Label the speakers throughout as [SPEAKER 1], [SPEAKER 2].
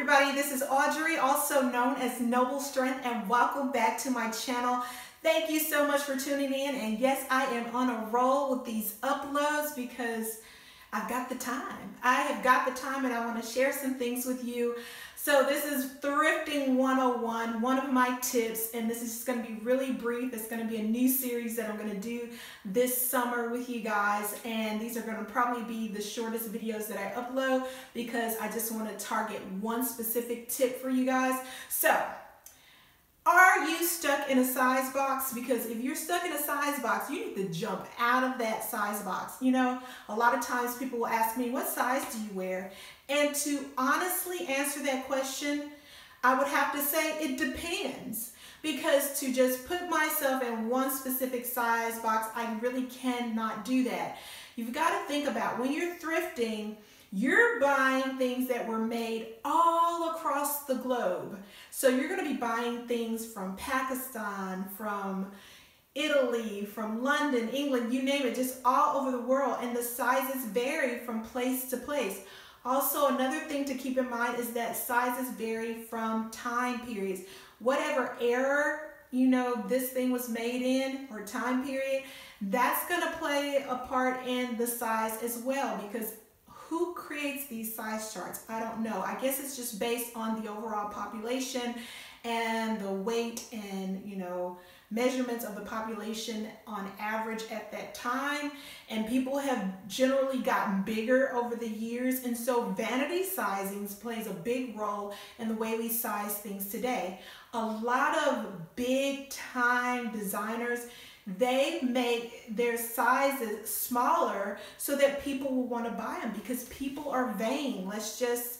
[SPEAKER 1] everybody, this is Audrey, also known as Noble Strength, and welcome back to my channel. Thank you so much for tuning in, and yes, I am on a roll with these uploads because I've got the time. I have got the time and I want to share some things with you. So this is Thrifting 101, one of my tips, and this is just going to be really brief. It's going to be a new series that I'm going to do this summer with you guys, and these are going to probably be the shortest videos that I upload because I just want to target one specific tip for you guys. So, are you stuck in a size box? Because if you're stuck in a size box, you need to jump out of that size box. You know, a lot of times people will ask me, what size do you wear? And to honestly answer that question, I would have to say it depends. Because to just put myself in one specific size box, I really cannot do that. You've got to think about when you're thrifting, you're buying things that were made all across the globe. So you're going to be buying things from Pakistan, from Italy, from London, England, you name it, just all over the world. And the sizes vary from place to place. Also, another thing to keep in mind is that sizes vary from time periods. Whatever era, you know, this thing was made in or time period, that's going to play a part in the size as well, because who creates these size charts? I don't know. I guess it's just based on the overall population and the weight and, you know, measurements of the population on average at that time. And people have generally gotten bigger over the years. And so vanity sizings plays a big role in the way we size things today. A lot of big time designers, they make their sizes smaller so that people will want to buy them because people are vain. Let's just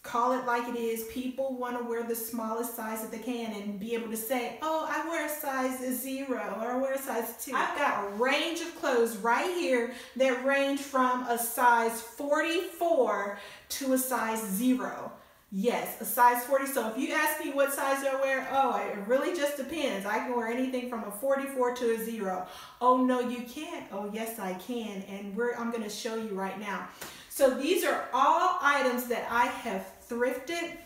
[SPEAKER 1] call it like it is. People want to wear the smallest size that they can and be able to say, oh, I wear a size 0 or I wear a size 2. I've got a range of clothes right here that range from a size 44 to a size 0. Yes, a size 40. So if you ask me what size do I wear, oh, it really just depends. I can wear anything from a 44 to a 0. Oh, no, you can't. Oh, yes, I can. And I'm going to show you right now. So these are all items that I have thrifted.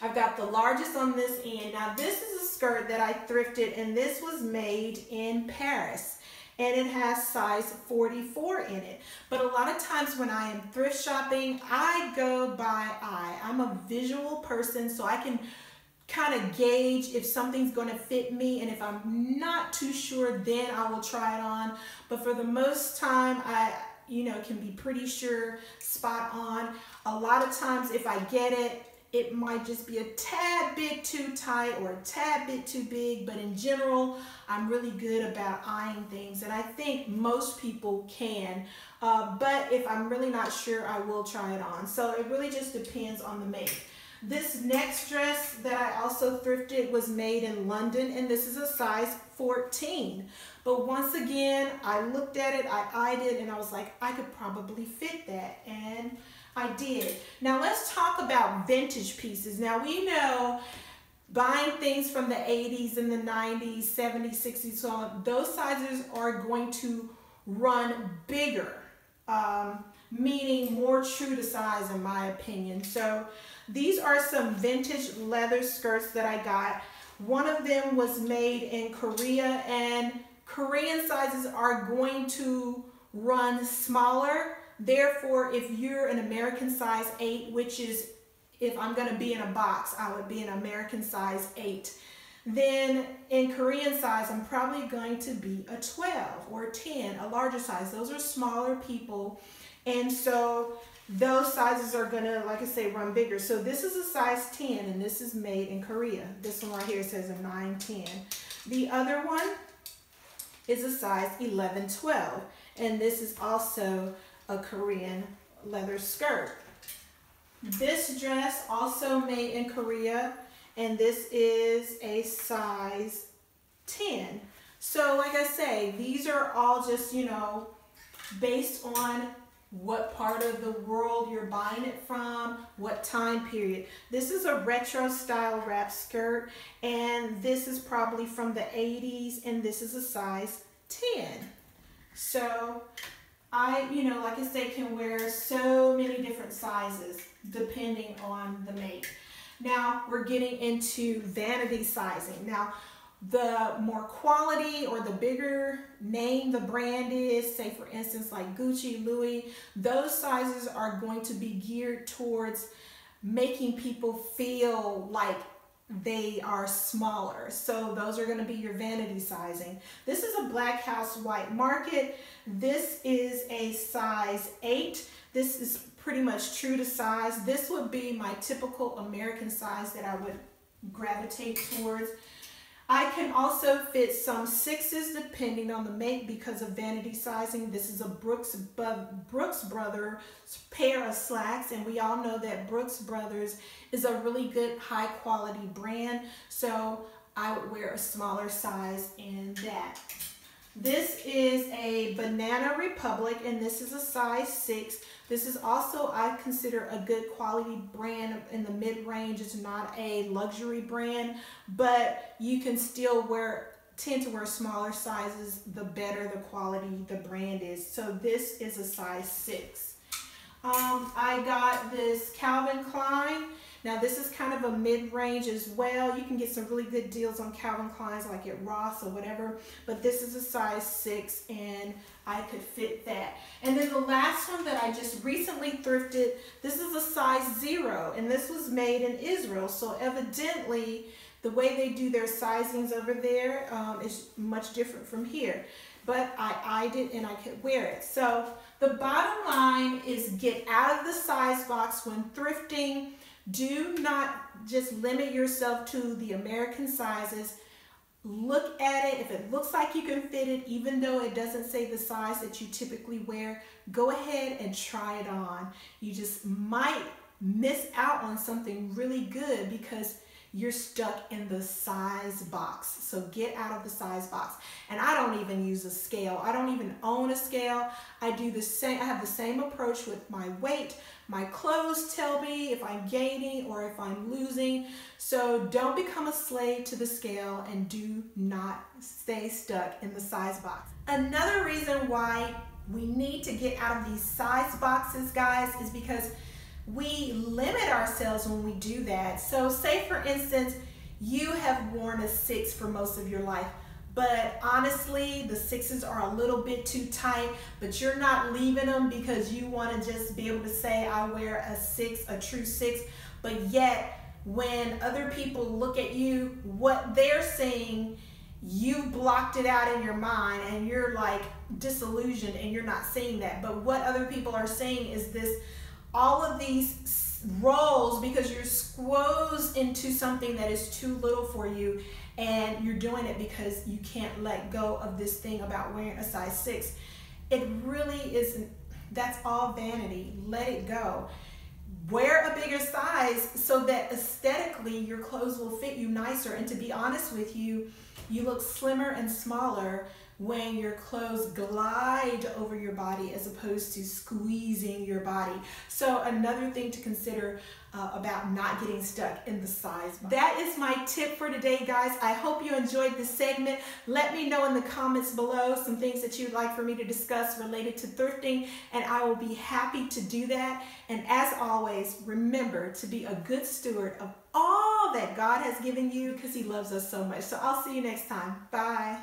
[SPEAKER 1] I've got the largest on this end. Now, this is a skirt that I thrifted, and this was made in Paris. And it has size 44 in it. But a lot of times when I am thrift shopping, I go by eye. I'm a visual person, so I can kind of gauge if something's going to fit me. And if I'm not too sure, then I will try it on. But for the most time, I can be pretty sure, spot on. A lot of times if I get it, it might just be a tad bit too tight or a tad bit too big, but in general, I'm really good about eyeing things, and I think most people can, but if I'm really not sure, I will try it on. So it really just depends on the make. This next dress that I also thrifted was made in London, and this is a size 14. But once again, I looked at it, I eyed it, and I was like, I could probably fit that, and I did. Now let's talk about vintage pieces. Now we know buying things from the 80s and the 90s, 70s, 60s, so on, those sizes are going to run bigger, meaning more true to size in my opinion. So these are some vintage leather skirts that I got. One of them was made in Korea, and Korean sizes are going to run smaller. Therefore, if you're an American size 8, which is, if I'm going to be in a box, I would be an American size 8. Then in Korean size, I'm probably going to be a 12 or a 10, a larger size. Those are smaller people. And so those sizes are going to, like I say, run bigger. So this is a size 10, and this is made in Korea. This one right here says a 9-10. The other one is a size 11-12, and this is also a Korean leather skirt. This dress also made in Korea, and this is a size 10. So like I say, these are all just, you know, based on what part of the world you're buying it from, what time period. This is a retro style wrap skirt, and this is probably from the 80s, and this is a size 10. So I, like I say, can wear so many different sizes depending on the make. Now we're getting into vanity sizing. Now, the more quality or the bigger name the brand is, say for instance like Gucci, Louis, those sizes are going to be geared towards making people feel like they are smaller. So those are going to be your vanity sizing. This is a Black House White Market. This is a size 8. This is pretty much true to size. This would be my typical American size that I would gravitate towards. I can also fit some 6s depending on the make because of vanity sizing. This is a Brooks Brothers pair of slacks, and we all know that Brooks Brothers is a really good high quality brand, so I would wear a smaller size in that. This is a Banana Republic, and this is a size 6. This is also, I consider, a good quality brand in the mid-range. It's not a luxury brand, but you can still tend to wear smaller sizes the better the quality the brand is. So this is a size 6. I got this Calvin Klein. Now this is kind of a mid-range as well. You can get some really good deals on Calvin Klein's like at Ross or whatever, but this is a size 6 and I could fit that. And then the last one that I just recently thrifted, this is a size 0, and this was made in Israel. So evidently the way they do their sizings over there is much different from here. But I eyed it and I could wear it. So the bottom line is get out of the size box when thrifting. Do not just limit yourself to the American sizes. Look at it. If it looks like you can fit it, even though it doesn't say the size that you typically wear, go ahead and try it on. You just might miss out on something really good because you're stuck in the size box. So get out of the size box. And I don't even use a scale. I don't even own a scale. I do the same. I have the same approach with my weight. My clothes tell me if I'm gaining or if I'm losing. So don't become a slave to the scale and do not stay stuck in the size box. Another reason why we need to get out of these size boxes, guys, is because we limit ourselves when we do that. So say for instance, you have worn a 6 for most of your life, but honestly the 6s are a little bit too tight, but you're not leaving them because you want to just be able to say I wear a 6, a true 6, but yet when other people look at you, what they're saying, you blocked it out in your mind and you're like disillusioned and you're not seeing that. But what other people are saying is this, all of these rolls, because you're squoze into something that is too little for you, and you're doing it because you can't let go of this thing about wearing a size 6. It really isn't, that's all vanity. Let it go. Wear a bigger size so that aesthetically your clothes will fit you nicer, and to be honest with you, you look slimmer and smaller when your clothes glide over your body as opposed to squeezing your body. So another thing to consider about not getting stuck in the size box. That is my tip for today, guys. I hope you enjoyed this segment. Let me know in the comments below some things that you'd like for me to discuss related to thrifting, and I will be happy to do that. And as always, remember to be a good steward of all that God has given you because He loves us so much. So I'll see you next time. Bye.